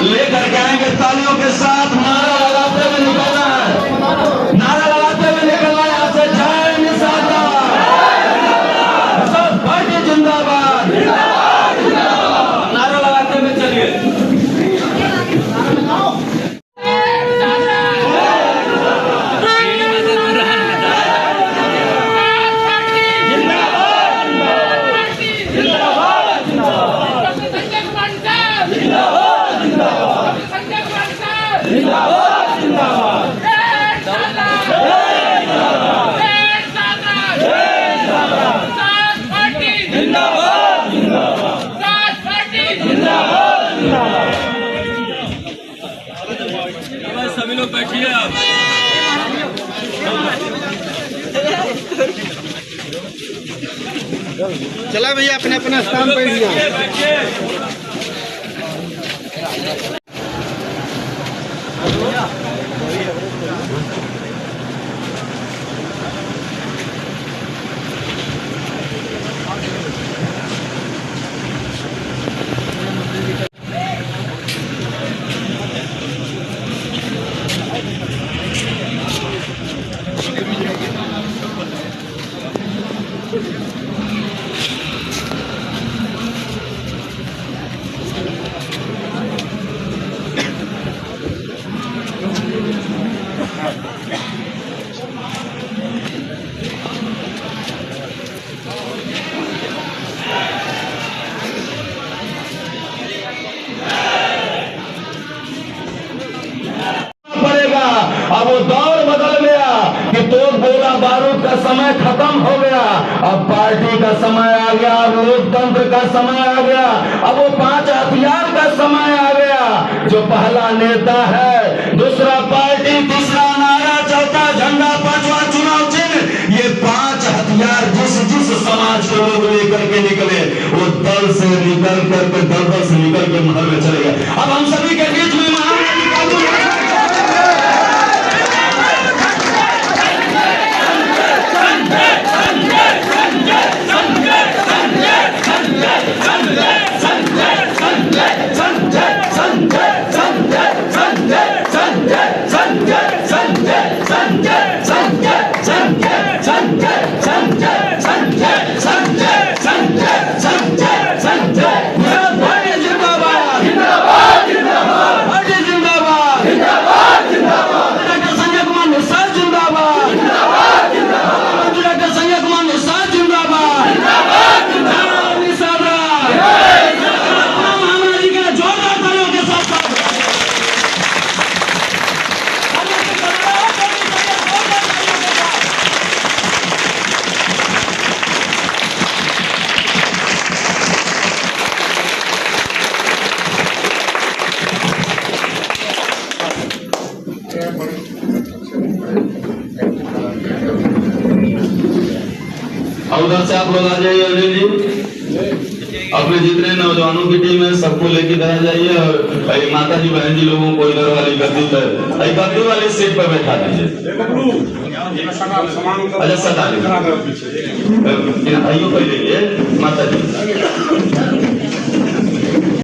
लेकर के आएंगे तालियों के साथ। नारा लगाते हुए निकलना है, नारा लगाते हुए निकलना है यहाँ से। जय निशादा, पार्टी जिंदाबाद, नारा लगाते हुए चलिए। सभी लोग बैठिए आप। चला भैया अपने अपने स्थान पर बैठ जाओ। अब वो दौर बदल गया कि तो गोला बारूद का समय खत्म हो गया। अब पार्टी का समय आ गया, अब लोकतंत्र का समय आ गया, अब वो 5 हथियार का समय आ गया। जो पहला नेता है, दूसरा पार्टी, तीसरा नारा, चौथा झंडा, 5वां चुनाव चिन्ह, ये 5 हथियार जिस समाज के लोग लेकर के निकले वो दल से निकल करके दल से निकल के महल में चले गए। अब हम सभी के बीच में उधर से आप लोग आ जाइए। अनिल जी अपने जितने नौजवानों की टीम है सबको लेके इधर आ जाइए और माता जी बहन जी लोगों को इधर वाली गद्दी वाली सीट पर बैठा दीजिए। अच्छा सदा भाइयों को ले माता जी